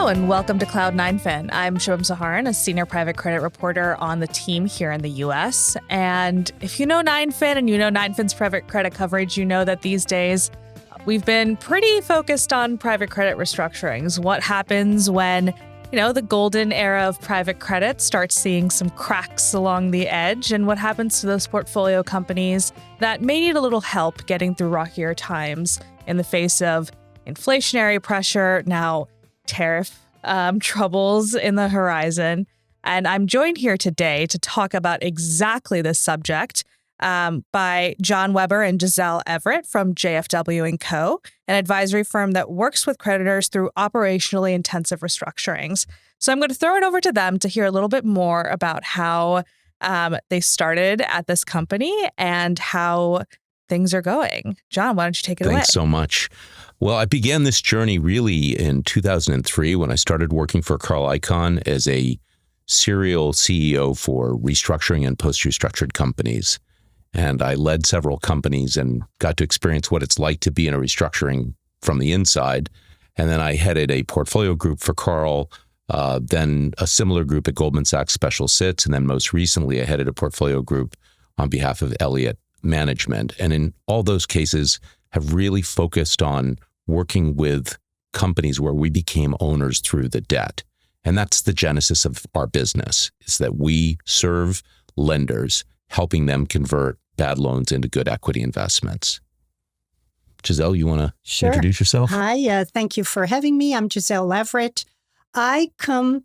Hello and welcome to Cloud9Fin. I'm Shubham Saharan, a senior private credit reporter on the team here in the U.S. And if you know 9Fin and you know 9Fin's private credit coverage, you know that these days we've been pretty focused on private credit restructurings. What happens when, the golden era of private credit starts seeing some cracks along the edge, and what happens to those portfolio companies that may need a little help getting through rockier times in the face of inflationary pressure, now tariff troubles in the horizon. And I'm joined here today to talk about exactly this subject by Jon Weber and Gisele Everett from JF Co, an advisory firm that works with creditors through operationally intensive restructurings. So I'm going to throw it over to them to hear a little bit more about how they started at this company and how things are going. Jon, why don't you take it away? Thanks so much. Well, I began this journey really in 2003 when I started working for Carl Icahn as a serial CEO for restructuring and post-restructured companies. And I led several companies and got to experience what it's like to be in a restructuring from the inside. And then I headed a portfolio group for Carl, then a similar group at Goldman Sachs Special Sits. And then most recently, I headed a portfolio group on behalf of Elliott Management. And in all those cases, have really focused on working with companies where we became owners through the debt. And that's the genesis of our business, is that we serve lenders, helping them convert bad loans into good equity investments. Gisele, you want to introduce yourself? Hi, thank you for having me. I'm Gisele Everett. I come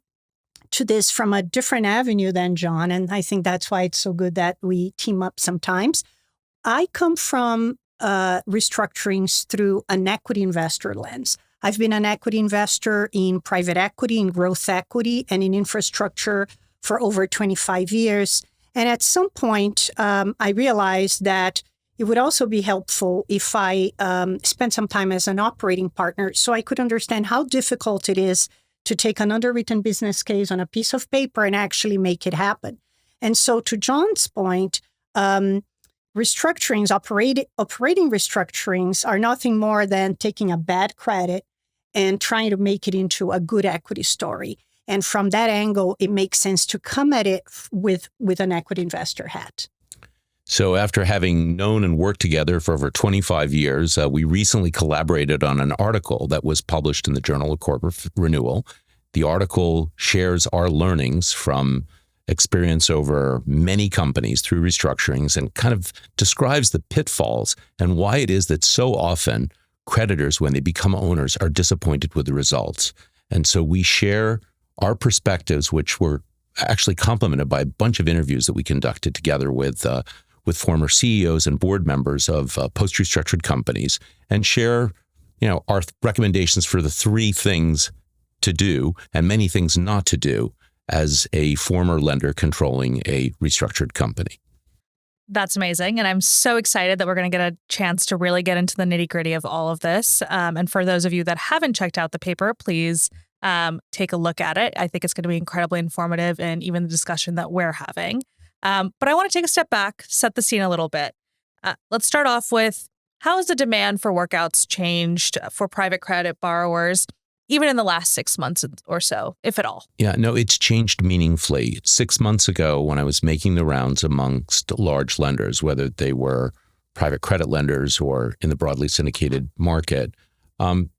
to this from a different avenue than Jon, and I think that's why it's so good that we team up sometimes. I come from restructurings through an equity investor lens. I've been an equity investor in private equity, in growth equity, and in infrastructure for over 25 years. And at some point, I realized that it would also be helpful if I spent some time as an operating partner so I could understand how difficult it is to take an underwritten business case on a piece of paper and actually make it happen. And so to Jon's point, restructurings, operating restructurings are nothing more than taking a bad credit and trying to make it into a good equity story. And from that angle, it makes sense to come at it with an equity investor hat. So after having known and worked together for over 25 years, we recently collaborated on an article that was published in the Journal of Corporate Renewal. The article shares our learnings from experience over many companies through restructurings and kind of describes the pitfalls and why it is that so often creditors, when they become owners, are disappointed with the results. And so we share our perspectives, which were actually complemented by a bunch of interviews that we conducted together with former CEOs and board members of post-restructured companies, and share, our recommendations for the 3 things to do and many things not to do as a former lender controlling a restructured company. That's amazing. And I'm so excited that we're going to get a chance to really get into the nitty gritty of all of this. And for those of you that haven't checked out the paper, please take a look at it. I think it's going to be incredibly informative in even the discussion that we're having. But I want to take a step back, set the scene a little bit. Let's start off with, how has the demand for workouts changed for private credit borrowers, even in the last 6 months or so, if at all? Yeah, no, it's changed meaningfully. 6 months ago, when I was making the rounds amongst large lenders, whether they were private credit lenders or in the broadly syndicated market,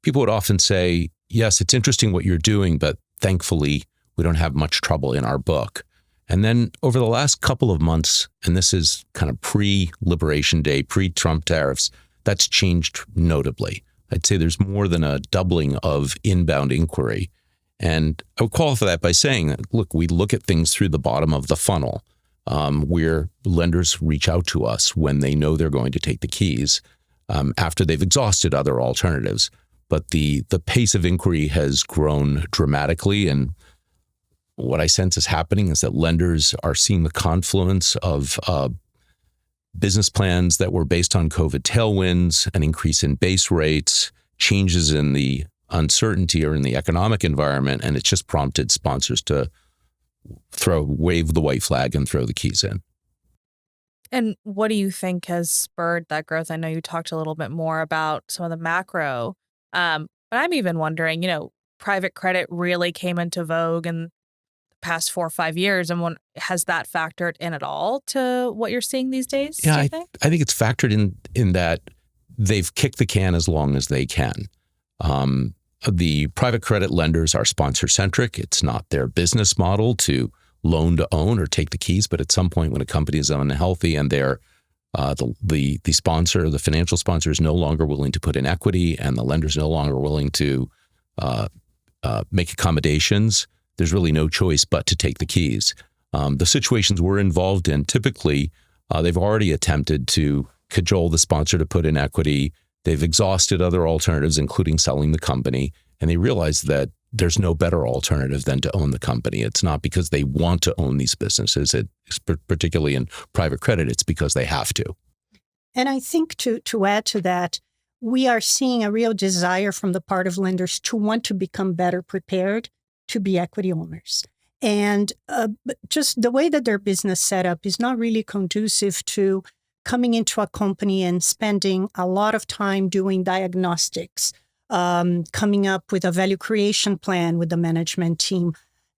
people would often say, yes, it's interesting what you're doing, but thankfully, we don't have much trouble in our book. And then over the last couple of months, and this is kind of pre-Liberation Day, pre-Trump tariffs, that's changed notably. I'd say there's more than a doubling of inbound inquiry. And I would qualify that by saying, look, we look at things through the bottom of the funnel, where lenders reach out to us when they know they're going to take the keys after they've exhausted other alternatives. But the pace of inquiry has grown dramatically. And what I sense is happening is that lenders are seeing the confluence of business plans that were based on COVID tailwinds, an increase in base rates, changes in the uncertainty or in the economic environment, and it's just prompted sponsors to wave the white flag and throw the keys in. And what do you think has spurred that growth? I know you talked a little bit more about some of the macro, but I'm even wondering, private credit really came into vogue in the past 4 or 5 years, and has that factored in at all to what you're seeing these days? Yeah, do you think? I think it's factored in that they've kicked the can as long as they can. The private credit lenders are sponsor-centric. It's not their business model to loan to own or take the keys, but at some point when a company is unhealthy and they're the sponsor, the financial sponsor, is no longer willing to put in equity and the lender's no longer willing to make accommodations, there's really no choice but to take the keys. The situations we're involved in, typically, they've already attempted to cajole the sponsor to put in equity. They've exhausted other alternatives, including selling the company, and they realize that there's no better alternative than to own the company. It's not because they want to own these businesses. It's particularly in private credit, it's because they have to. And I think to add to that, we are seeing a real desire from the part of lenders to want to become better prepared to be equity owners. And just the way that their business set up is not really conducive to coming into a company and spending a lot of time doing diagnostics, coming up with a value creation plan with the management team,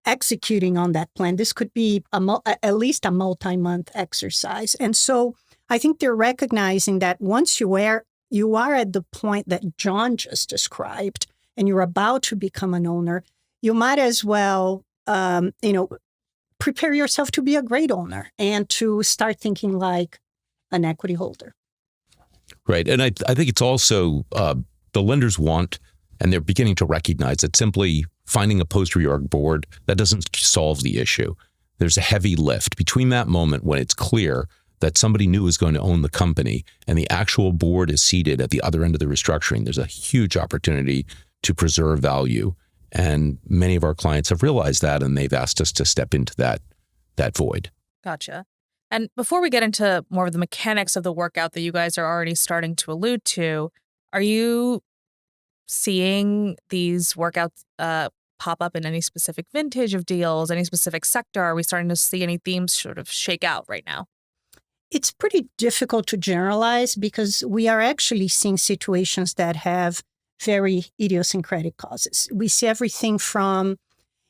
executing on that plan. This could be at least a multi-month exercise. And so I think they're recognizing that once you are at the point that Jon just described, and you're about to become an owner, you might as well, prepare yourself to be a great owner and to start thinking like an equity holder. Right. And I think it's also the lenders want, and they're beginning to recognize that simply finding a post-reorg board, that doesn't solve the issue. There's a heavy lift between that moment when it's clear that somebody new is going to own the company and the actual board is seated at the other end of the restructuring. There's a huge opportunity to preserve value. And many of our clients have realized that, and they've asked us to step into that void. Gotcha. And before we get into more of the mechanics of the workout that you guys are already starting to allude to, are you seeing these workouts pop up in any specific vintage of deals, any specific sector? Are we starting to see any themes sort of shake out right now? It's pretty difficult to generalize because we are actually seeing situations that have very idiosyncratic causes. We see everything from,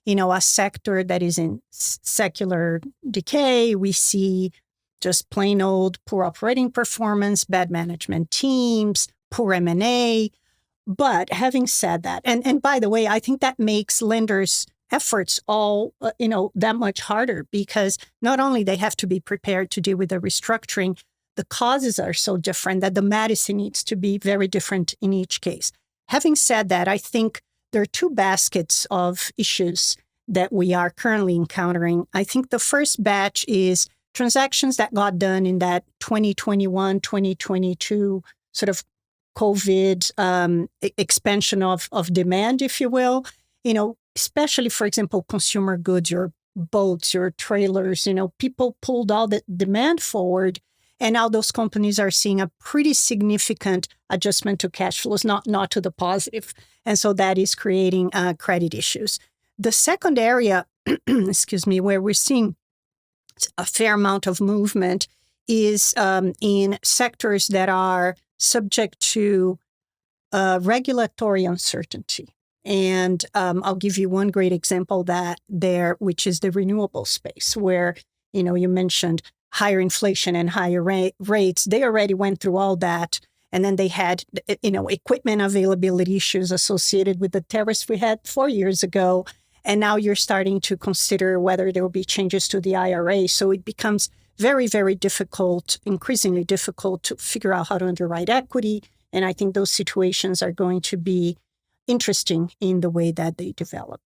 a sector that is in secular decay. We see just plain old poor operating performance, bad management teams, poor M&A. But having said that, and by the way, I think that makes lenders' efforts all, that much harder because not only they have to be prepared to deal with the restructuring, the causes are so different that the medicine needs to be very different in each case. Having said that, I think there are two baskets of issues that we are currently encountering. I think the first batch is transactions that got done in that 2021, 2022 sort of COVID expansion of demand, if you will, especially, for example, consumer goods, your boats, your trailers, people pulled all the demand forward. And now those companies are seeing a pretty significant adjustment to cash flows, not to the positive. And so that is creating credit issues. The second area, where we're seeing a fair amount of movement is in sectors that are subject to regulatory uncertainty. And I'll give you one great example which is the renewable space, where, you mentioned higher inflation and higher rates. They already went through all that. And then they had, equipment availability issues associated with the tariffs we had 4 years ago. And now you're starting to consider whether there will be changes to the IRA. So it becomes very, very difficult, increasingly difficult to figure out how to underwrite equity. And I think those situations are going to be interesting in the way that they develop.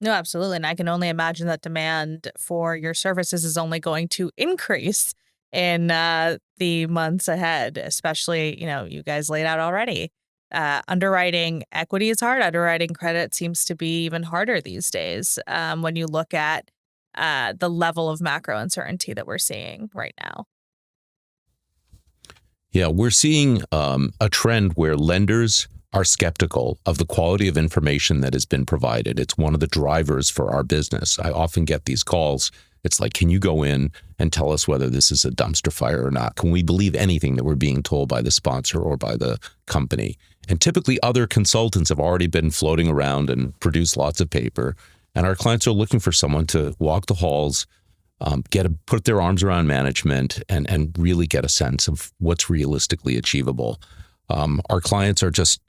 No, absolutely. And I can only imagine that demand for your services is only going to increase in the months ahead, especially, you guys laid out already. Underwriting equity is hard. Underwriting credit seems to be even harder these days when you look at the level of macro uncertainty that we're seeing right now. Yeah, we're seeing a trend where lenders are skeptical of the quality of information that has been provided. It's one of the drivers for our business. I often get these calls. It's like, can you go in and tell us whether this is a dumpster fire or not? Can we believe anything that we're being told by the sponsor or by the company? And typically other consultants have already been floating around and produced lots of paper. And our clients are looking for someone to walk the halls, put their arms around management and really get a sense of what's realistically achievable. Our clients are just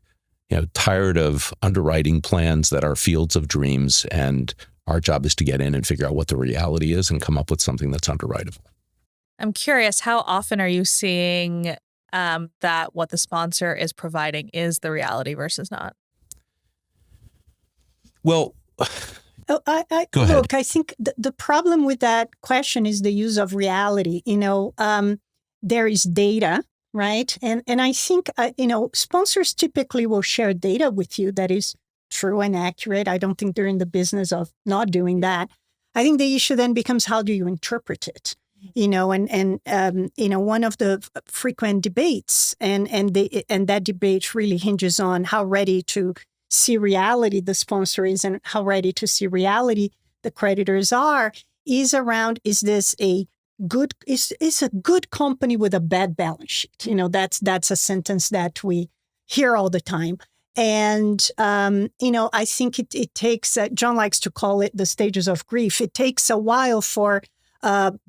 tired of underwriting plans that are fields of dreams, and our job is to get in and figure out what the reality is and come up with something that's underwritable. I'm curious, how often are you seeing that what the sponsor is providing is the reality versus not? Well, go ahead. Look, I think the problem with that question is the use of reality. There is data, right? And I think, sponsors typically will share data with you that is true and accurate. I don't think they're in the business of not doing that. I think the issue then becomes, how do you interpret it? One of the frequent debates and that debate really hinges on how ready to see reality the sponsor is and how ready to see reality the creditors are, is around, is this a good company with a bad balance sheet? That's a sentence that we hear all the time. And, I think it takes, John likes to call it the stages of grief. It takes a while for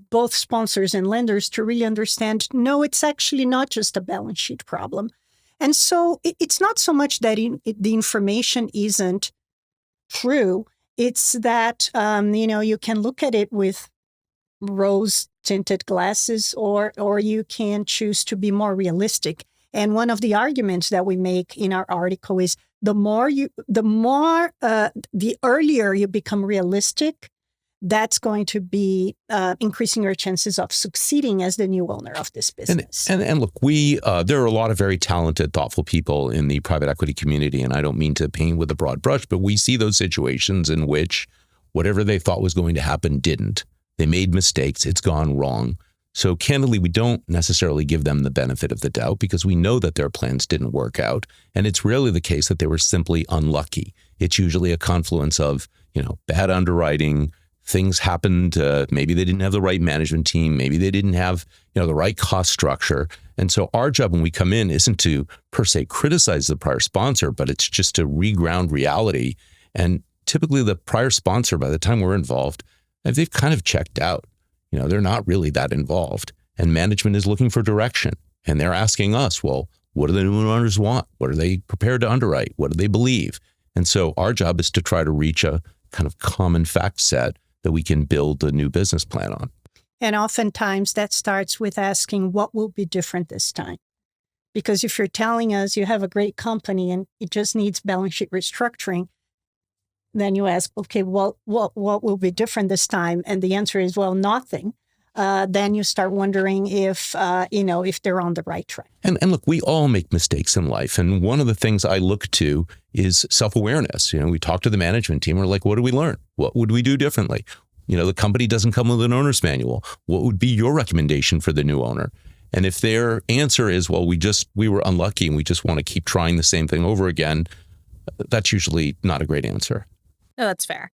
both sponsors and lenders to really understand, no, it's actually not just a balance sheet problem. And so it's not so much that the information isn't true. It's that, you can look at it with rose-tinted glasses, or you can choose to be more realistic. And one of the arguments that we make in our article is the earlier you become realistic, that's going to be increasing your chances of succeeding as the new owner of this business. And look, there are a lot of very talented, thoughtful people in the private equity community, and I don't mean to paint with a broad brush, but we see those situations in which whatever they thought was going to happen didn't. They made mistakes. It's gone wrong. So candidly, we don't necessarily give them the benefit of the doubt because we know that their plans didn't work out. And it's rarely the case that they were simply unlucky. It's usually a confluence of, bad underwriting. Things happened. Maybe they didn't have the right management team. Maybe they didn't have, the right cost structure. And so our job when we come in isn't to per se criticize the prior sponsor, but it's just to reground reality. And typically the prior sponsor, by the time we're involved, they've kind of checked out. They're not really that involved. And management is looking for direction. And they're asking us, well, what do the new owners want? What are they prepared to underwrite? What do they believe? And so our job is to try to reach a kind of common fact set that we can build a new business plan on. And oftentimes that starts with asking, what will be different this time? Because if you're telling us you have a great company and it just needs balance sheet restructuring, then you ask, okay, well, what will be different this time? And the answer is, well, nothing. Then you start wondering if they're on the right track. And look, we all make mistakes in life. And one of the things I look to is self-awareness. We talk to the management team. We're like, what did we learn? What would we do differently? The company doesn't come with an owner's manual. What would be your recommendation for the new owner? And if their answer is, well, we were unlucky and we just want to keep trying the same thing over again, that's usually not a great answer. No, that's fair.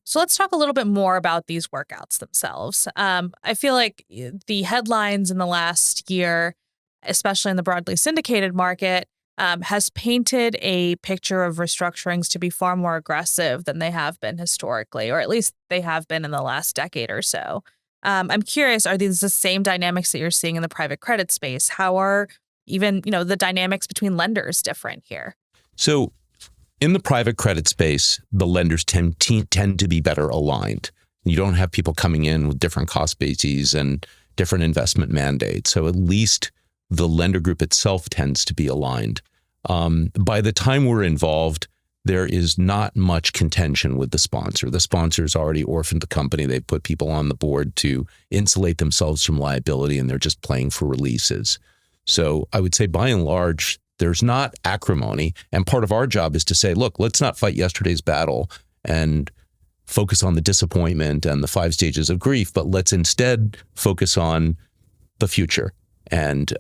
So let's talk a little bit more about these workouts themselves. I feel like the headlines in the last year, especially in the broadly syndicated market, has painted a picture of restructurings to be far more aggressive than they have been historically, or at least they have been in the last decade or so. I'm curious, are these the same dynamics that you're seeing in the private credit space? How are even, the dynamics between lenders different here? So in the private credit space, the lenders tend to be better aligned. You don't have people coming in with different cost bases and different investment mandates. So at least the lender group itself tends to be aligned. By the time we're involved, there is not much contention with the sponsor. The sponsor's already orphaned the company. They've put people on the board to insulate themselves from liability, and they're just playing for releases. So I would say by and large, there's not acrimony. And part of our job is to say, look, let's not fight yesterday's battle and focus on the disappointment and the 5 stages of grief, but let's instead focus on the future. And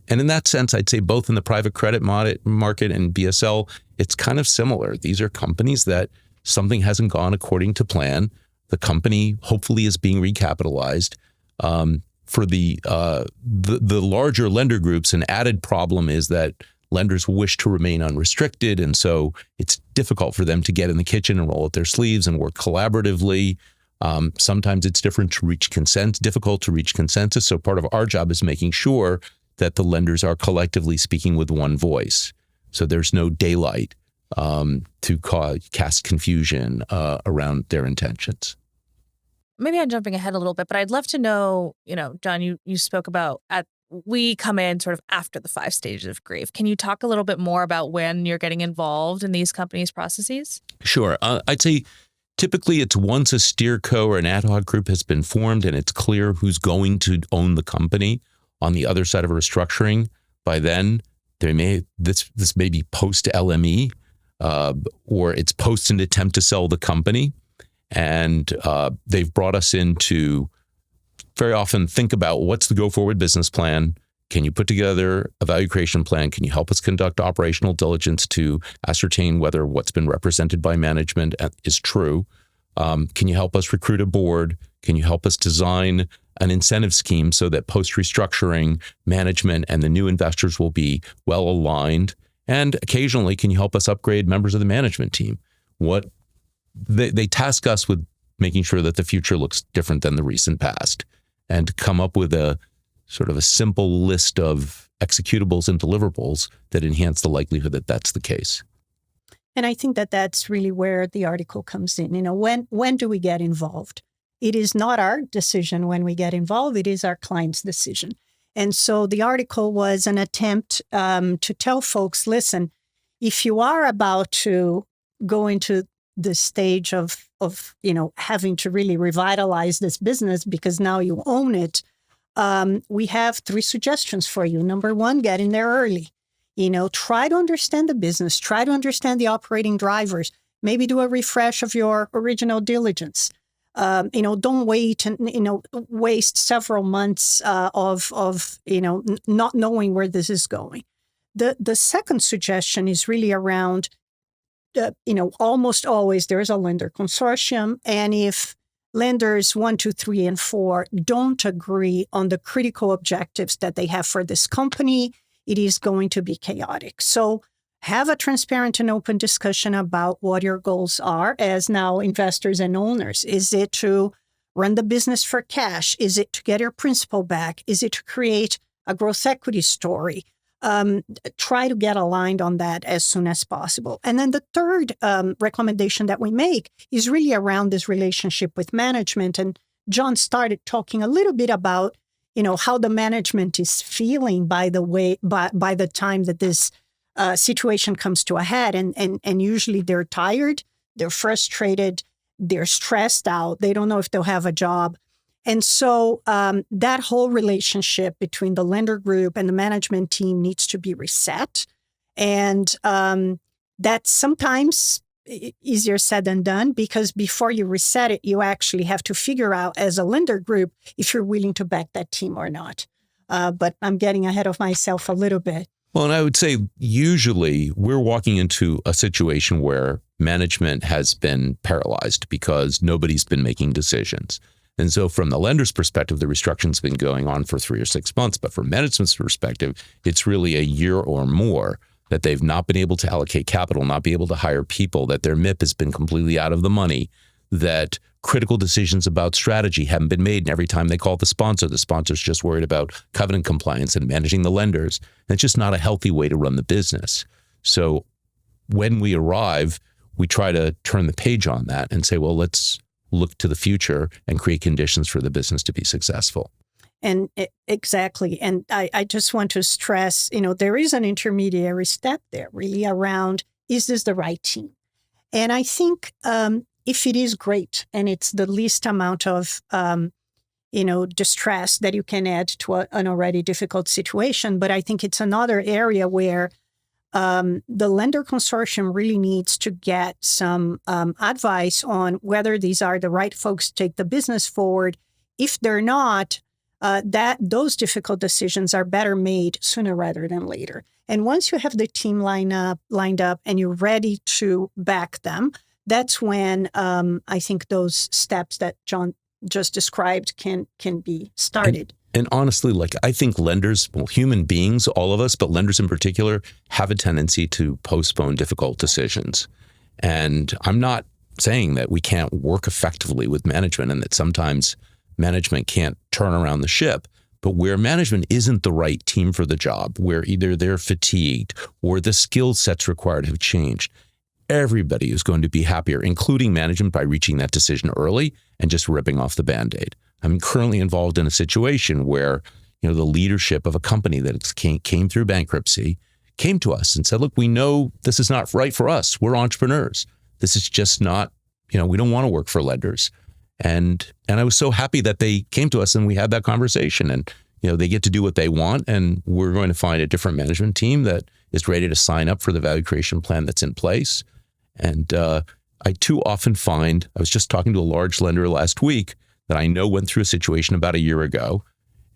in that sense, I'd say both in the private credit market and BSL, it's kind of similar. These are companies that something hasn't gone according to plan. The company hopefully is being recapitalized. For the larger lender groups, an added problem is that lenders wish to remain unrestricted. And so it's difficult for them to get in the kitchen and roll up their sleeves and work collaboratively. Sometimes it's difficult to reach consensus. So part of our job is making sure that the lenders are collectively speaking with one voice. So there's no daylight to cast confusion around their intentions. Maybe I'm jumping ahead a little bit, but I'd love to know, Jon, you spoke about we come in sort of after the 5 stages of grief. Can you talk a little bit more about when you're getting involved in these companies' processes? Sure. I'd say typically it's once a steer co or an ad hoc group has been formed and it's clear who's going to own the company on the other side of a restructuring. By then, this may be post LME or it's post an attempt to sell the company. And they've brought us in to very often think about what's the go-forward business plan. Can you put together a value creation plan? Can you help us conduct operational diligence to ascertain whether what's been represented by management is true? Can you help us recruit a board? Can you help us design an incentive scheme so that post-restructuring management and the new investors will be well aligned? And occasionally, can you help us upgrade members of the management team? They task us with making sure that the future looks different than the recent past and come up with a sort of a simple list of executables and deliverables that enhance the likelihood that that's the case. And I think that that's really where the article comes in. When do we get involved? It is not our decision when we get involved. It is our client's decision. And so the article was an attempt to tell folks, listen, if you are about to go into the stage of having to really revitalize this business because now you own it, we have 3 suggestions for you. Number 1, get in there early. Try to understand the business, try to understand the operating drivers, maybe do a refresh of your original diligence. Don't wait and, waste several months of not knowing where this is going. The second suggestion is really around almost always there is a lender consortium. And if lenders 1, 2, 3, and 4 don't agree on the critical objectives that they have for this company, it is going to be chaotic. So have a transparent and open discussion about what your goals are as now investors and owners. Is it to run the business for cash? Is it to get your principal back? Is it to create a growth equity story? Try to get aligned on that as soon as possible. And then the third recommendation that we make is really around this relationship with management. And Jon started talking a little bit about, how the management is feeling by the time that this situation comes to a head. And usually they're tired, they're frustrated, they're stressed out, they don't know if they'll have a job. And so that whole relationship between the lender group and the management team needs to be reset. And that's sometimes easier said than done, because before you reset it, you actually have to figure out as a lender group if you're willing to back that team or not. But I'm getting ahead of myself a little bit. Well, and I would say usually we're walking into a situation where management has been paralyzed because nobody's been making decisions. And so from the lender's perspective, the restructuring's been going on for 3 or 6 months. But from management's perspective, it's really a year or more that they've not been able to allocate capital, not be able to hire people, that their MIP has been completely out of the money, that critical decisions about strategy haven't been made. And every time they call the sponsor's just worried about covenant compliance and managing the lenders. And it's just not a healthy way to run the business. So when we arrive, we try to turn the page on that and say, well, let's look to the future and create conditions for the business to be successful. And exactly. And I just want to stress, there is an intermediary step there really around, is this the right team? And I think if it is great and it's the least amount of, distress that you can add to an already difficult situation. But I think it's another area where the lender consortium really needs to get some advice on whether these are the right folks to take the business forward. If they're not, those difficult decisions are better made sooner rather than later. And once you have the team lined up and you're ready to back them, that's when I think those steps that Jon just described can be started. And honestly, like I think lenders, well, human beings, all of us, but lenders in particular, have a tendency to postpone difficult decisions. And I'm not saying that we can't work effectively with management and that sometimes management can't turn around the ship. But where management isn't the right team for the job, where either they're fatigued or the skill sets required have changed, everybody is going to be happier, including management, by reaching that decision early and just ripping off the Band-Aid. I'm currently involved in a situation where, the leadership of a company that came through bankruptcy came to us and said, look, we know this is not right for us. We're entrepreneurs. This is just not, we don't want to work for lenders. And I was so happy that they came to us and we had that conversation, and, they get to do what they want, and we're going to find a different management team that is ready to sign up for the value creation plan that's in place. And I too often find, I was just talking to a large lender last week that I know went through a situation about a year ago,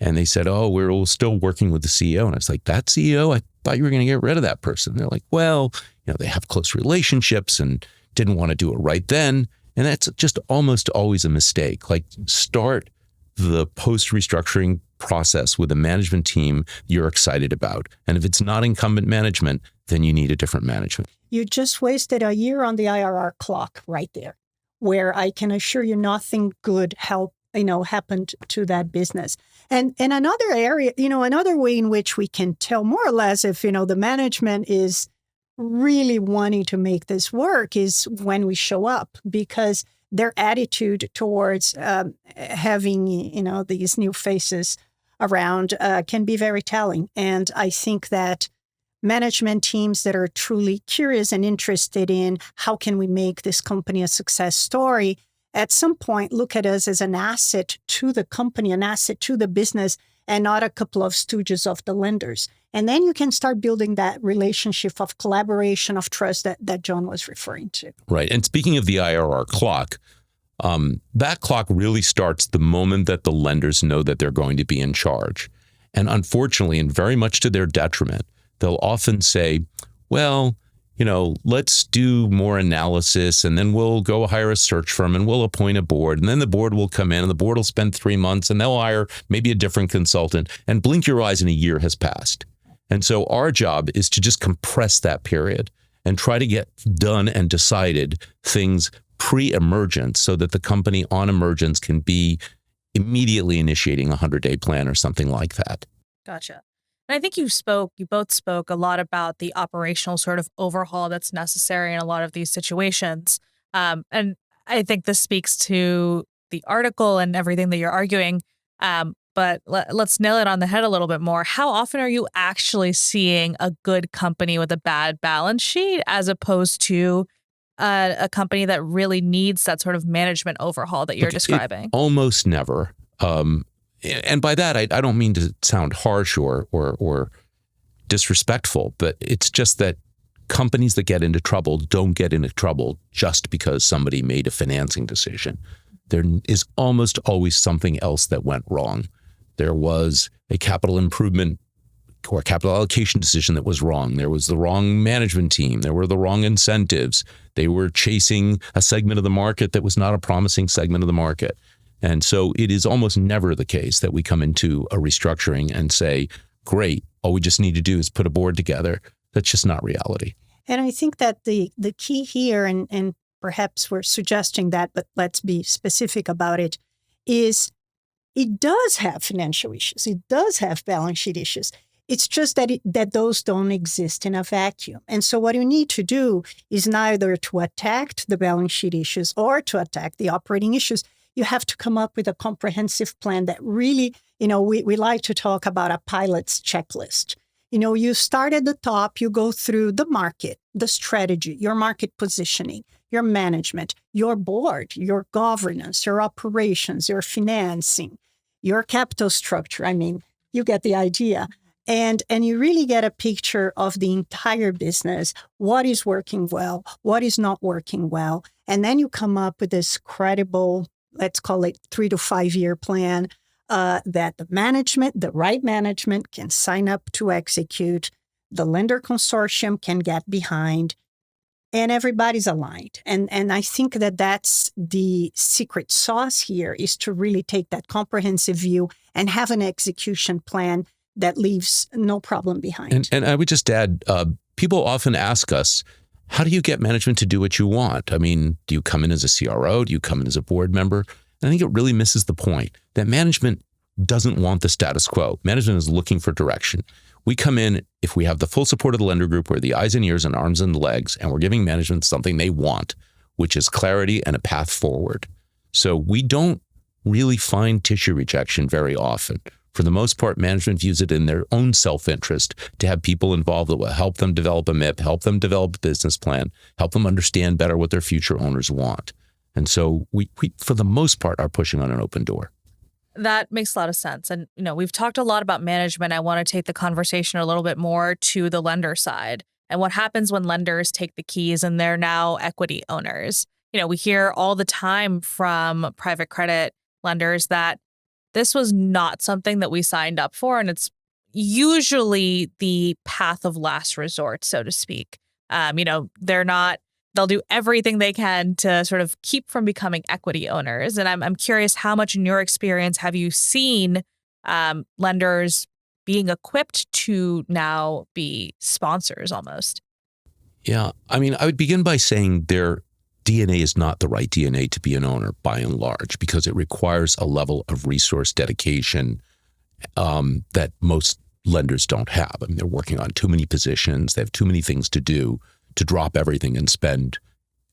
and they said, oh, we're still working with the CEO. And I was like, that CEO? I thought you were going to get rid of that person. They're like, well, they have close relationships and didn't want to do it right then. And that's just almost always a mistake. Like, start the post-restructuring process with a management team you're excited about. And if it's not incumbent management, then you need a different management. You just wasted a year on the IRR clock right there, where I can assure you nothing good happened to that business. And another area, another way in which we can tell more or less if, the management is really wanting to make this work is when we show up, because their attitude towards having, these new faces around can be very telling. And I think that management teams that are truly curious and interested in how can we make this company a success story, at some point look at us as an asset to the company, an asset to the business, and not a couple of stooges of the lenders. And then you can start building that relationship of collaboration, of trust that Jon was referring to. Right. And speaking of the IRR clock, that clock really starts the moment that the lenders know that they're going to be in charge. And unfortunately, and very much to their detriment, they'll often say, well, let's do more analysis, and then we'll go hire a search firm and we'll appoint a board, and then the board will come in and the board will spend 3 months and they'll hire maybe a different consultant, and blink your eyes and a year has passed. And so our job is to just compress that period and try to get done and decided things pre-emergence so that the company on emergence can be immediately initiating a 100-day plan or something like that. Gotcha. And I think you both spoke a lot about the operational sort of overhaul that's necessary in a lot of these situations. And I think this speaks to the article and everything that you're arguing. But let's nail it on the head a little bit more. How often are you actually seeing a good company with a bad balance sheet as opposed to a company that really needs that sort of management overhaul that you're describing? Almost never. And by that, I don't mean to sound harsh or disrespectful, but it's just that companies that get into trouble don't get into trouble just because somebody made a financing decision. There is almost always something else that went wrong. There was a capital improvement or capital allocation decision that was wrong. There was the wrong management team. There were the wrong incentives. They were chasing a segment of the market that was not a promising segment of the market. And so it is almost never the case that we come into a restructuring and say, great, all we just need to do is put a board together. That's just not reality. And I think that the key here, and perhaps we're suggesting that, but let's be specific about it, is it does have financial issues. It does have balance sheet issues. It's just that those don't exist in a vacuum. And so what you need to do is neither to attack the balance sheet issues or to attack the operating issues. You have to come up with a comprehensive plan that really, we like to talk about a pilot's checklist. You start at the top, you go through the market, the strategy, your market positioning, your management, your board, your governance, your operations, your financing, your capital structure. I mean, you get the idea. And you really get a picture of the entire business, what is working well, what is not working well. And then you come up with this credible, let's call it 3 to 5 year plan that the right management can sign up to execute, the lender consortium can get behind. and everybody's aligned. And I think that that's the secret sauce here, is to really take that comprehensive view and have an execution plan that leaves no problem behind. And I would just add, people often ask us, how do you get management to do what you want? I mean, do you come in as a CRO? Do you come in as a board member? And I think it really misses the point that management doesn't want the status quo. Management is looking for direction. We come in, if we have the full support of the lender group, we're the eyes and ears and arms and legs, and we're giving management something they want, which is clarity and a path forward. So we don't really find tissue rejection very often. For the most part, management views it in their own self-interest to have people involved that will help them develop a MIP, help them develop a business plan, help them understand better what their future owners want. And so we for the most part, are pushing on an open door. That makes a lot of sense. And, we've talked a lot about management. I want to take the conversation a little bit more to the lender side and what happens when lenders take the keys and they're now equity owners. We hear all the time from private credit lenders that this was not something that we signed up for. And it's usually the path of last resort, so to speak. They'll do everything they can to sort of keep from becoming equity owners. And I'm curious, how much in your experience have you seen lenders being equipped to now be sponsors almost? Yeah. I mean, I would begin by saying their DNA is not the right DNA to be an owner by and large, because it requires a level of resource dedication that most lenders don't have. I mean, they're working on too many positions. They have too many things to do to drop everything and spend,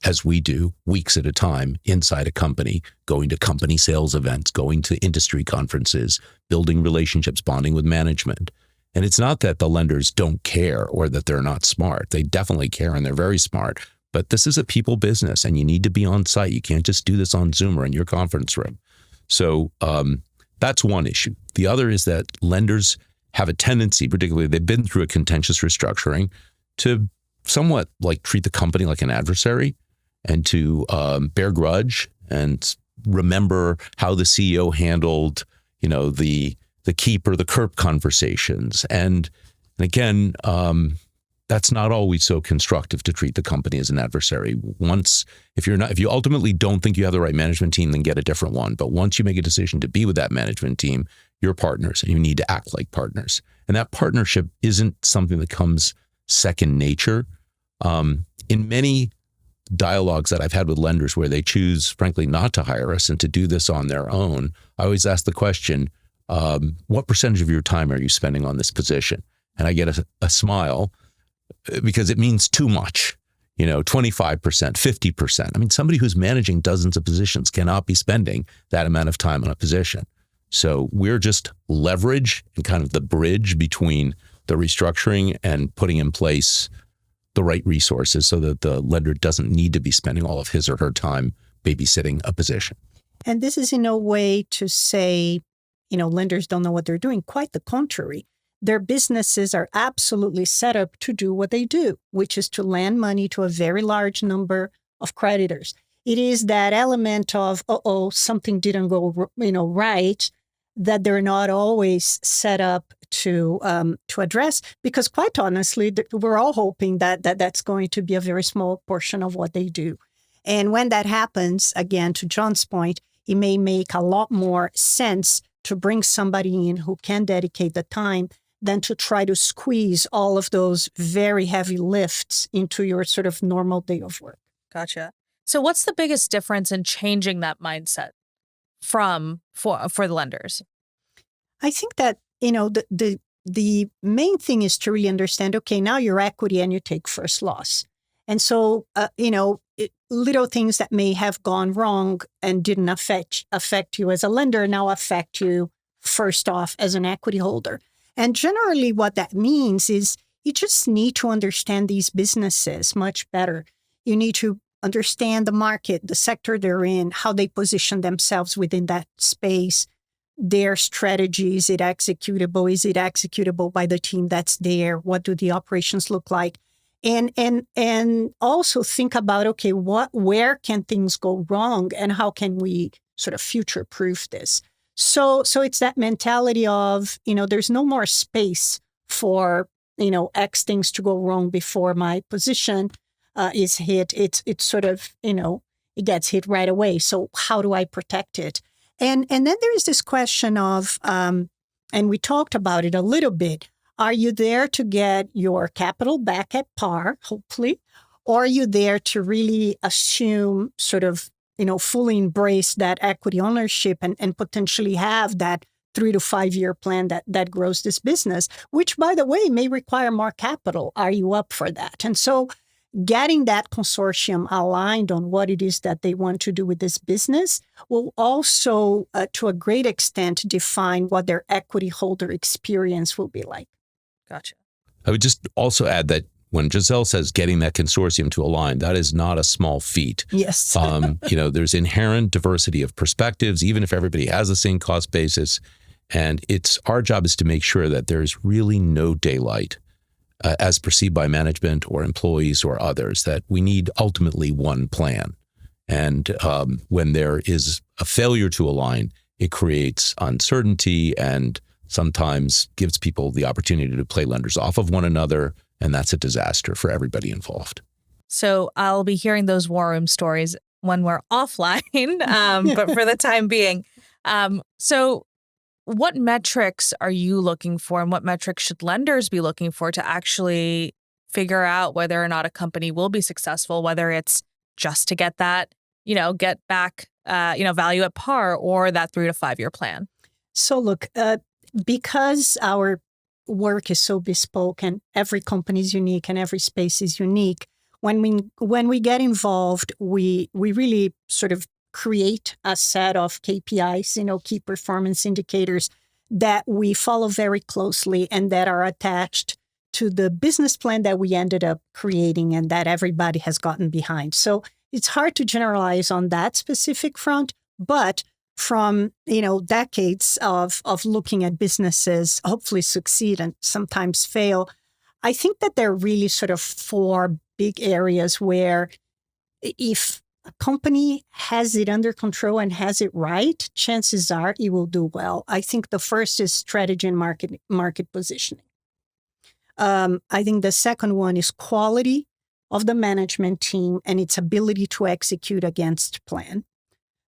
as we do, weeks at a time inside a company, going to company sales events, going to industry conferences, building relationships, bonding with management. And it's not that the lenders don't care or that they're not smart. They definitely care and they're very smart. But this is a people business and you need to be on site. You can't just do this on Zoom or in your conference room. So that's one issue. The other is that lenders have a tendency, particularly they've been through a contentious restructuring, to somewhat like treat the company like an adversary and to bear grudge and remember how the CEO handled, the keep or the curb conversations. And again, that's not always so constructive to treat the company as an adversary. If you ultimately don't think you have the right management team, then get a different one. But once you make a decision to be with that management team, you're partners and you need to act like partners. And that partnership isn't something that comes second nature. In many dialogues that I've had with lenders where they choose, frankly, not to hire us and to do this on their own, I always ask the question, what percentage of your time are you spending on this position? And I get a smile because it means too much, 25%, 50%. I mean, somebody who's managing dozens of positions cannot be spending that amount of time on a position. So we're just leverage and kind of the bridge between the restructuring and putting in place the right resources so that the lender doesn't need to be spending all of his or her time babysitting a position. And this is in a way to say, lenders don't know what they're doing. Quite the contrary. Their businesses are absolutely set up to do what they do, which is to lend money to a very large number of creditors. It is that element of, something didn't go, right, that they're not always set up to address, because quite honestly, we're all hoping that that's going to be a very small portion of what they do. And when that happens, again, to Jon's point, it may make a lot more sense to bring somebody in who can dedicate the time than to try to squeeze all of those very heavy lifts into your sort of normal day of work. Gotcha. So what's the biggest difference in changing that mindset for the lenders? I think that, the main thing is to really understand, okay, now you're equity and you take first loss. And so, little things that may have gone wrong and didn't affect you as a lender now affect you first off as an equity holder. And generally what that means is you just need to understand these businesses much better. You need to understand the market, the sector they're in, how they position themselves within that space, their strategy. Is it executable? Is it executable by the team that's there? What do the operations look like? And also think about, okay, where can things go wrong and how can we sort of future-proof this? So it's that mentality of, there's no more space for, X things to go wrong before my position. is hit, it's sort of, it gets hit right away. So how do I protect it? And then there is this question of, and we talked about it a little bit. Are you there to get your capital back at par, hopefully? Or are you there to really assume sort of, fully embrace that equity ownership and potentially have that 3 to 5 year plan that grows this business, which, by the way, may require more capital. Are you up for that? And so getting that consortium aligned on what it is that they want to do with this business will also, to a great extent, define what their equity holder experience will be like. Gotcha. I would just also add that when Gisele says getting that consortium to align, that is not a small feat. Yes. There's inherent diversity of perspectives, even if everybody has the same cost basis. And our job is to make sure that there's really no daylight as perceived by management or employees or others, that we need ultimately one plan. And when there is a failure to align, it creates uncertainty and sometimes gives people the opportunity to play lenders off of one another. And that's a disaster for everybody involved. So I'll be hearing those war room stories when we're offline, but for the time being. So what metrics are you looking for, and what metrics should lenders be looking for to actually figure out whether or not a company will be successful, whether it's just to get that, get back, value at par, or that 3 to 5 year plan? So look, because our work is so bespoke and every company is unique and every space is unique, when we get involved, we really sort of create a set of KPIs, key performance indicators that we follow very closely and that are attached to the business plan that we ended up creating and that everybody has gotten behind. So it's hard to generalize on that specific front, but from, decades of looking at businesses hopefully succeed and sometimes fail, I think that there are really sort of 4 big areas where if a company has it under control and has it right, chances are it will do well. I think the first is strategy and market positioning. I think the second one is quality of the management team and its ability to execute against plan.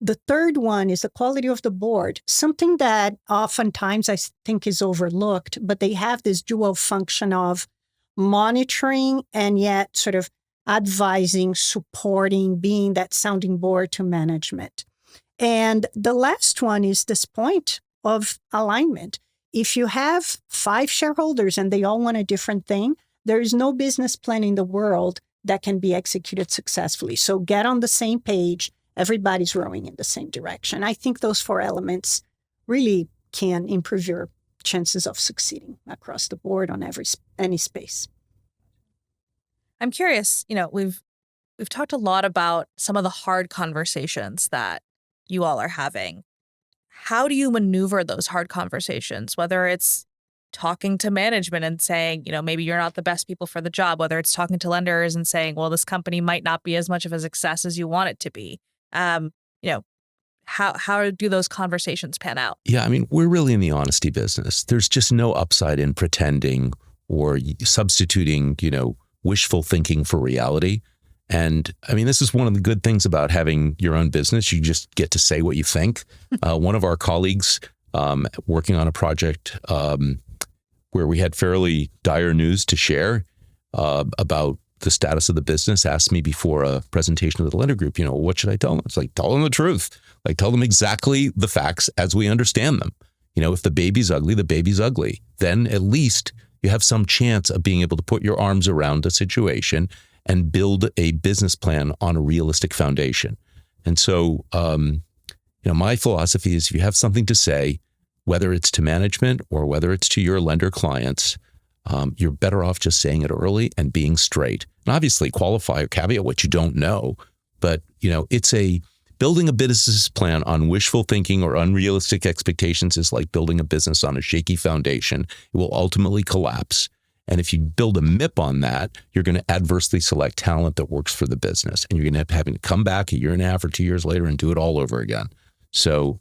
The third one is the quality of the board, something that oftentimes I think is overlooked, but they have this dual function of monitoring and yet sort of advising, supporting, being that sounding board to management. And the last one is this point of alignment. If you have 5 shareholders and they all want a different thing, there is no business plan in the world that can be executed successfully. So get on the same page. Everybody's rowing in the same direction. I think those 4 elements really can improve your chances of succeeding across the board on any space. I'm curious, we've talked a lot about some of the hard conversations that you all are having. How do you maneuver those hard conversations, whether it's talking to management and saying, maybe you're not the best people for the job, whether it's talking to lenders and saying, well, this company might not be as much of a success as you want it to be. How do those conversations pan out? Yeah, we're really in the honesty business. There's just no upside in pretending or substituting, wishful thinking for reality. And this is one of the good things about having your own business. You just get to say what you think. One of our colleagues working on a project where we had fairly dire news to share about the status of the business asked me before a presentation to the lender group, what should I tell them? It's like, tell them the truth. Like, tell them exactly the facts as we understand them. If the baby's ugly, the baby's ugly. Then at least you have some chance of being able to put your arms around a situation and build a business plan on a realistic foundation. And so, my philosophy is if you have something to say, whether it's to management or whether it's to your lender clients, you're better off just saying it early and being straight. And obviously qualify or caveat what you don't know, but it's building a business plan on wishful thinking or unrealistic expectations is like building a business on a shaky foundation. It will ultimately collapse. And if you build a MIP on that, you're going to adversely select talent that works for the business. And you're going to have to come back a year and a half or 2 years later and do it all over again. So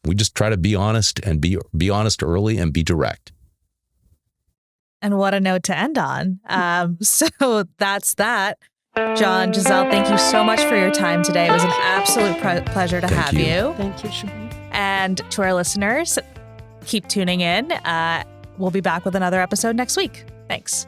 we just try to be honest and be honest early and be direct. And what a note to end on. So that's that. Jon, Gisele, thank you so much for your time today. It was an absolute pleasure to have you. Thank you, Shubham. And to our listeners, keep tuning in. We'll be back with another episode next week. Thanks.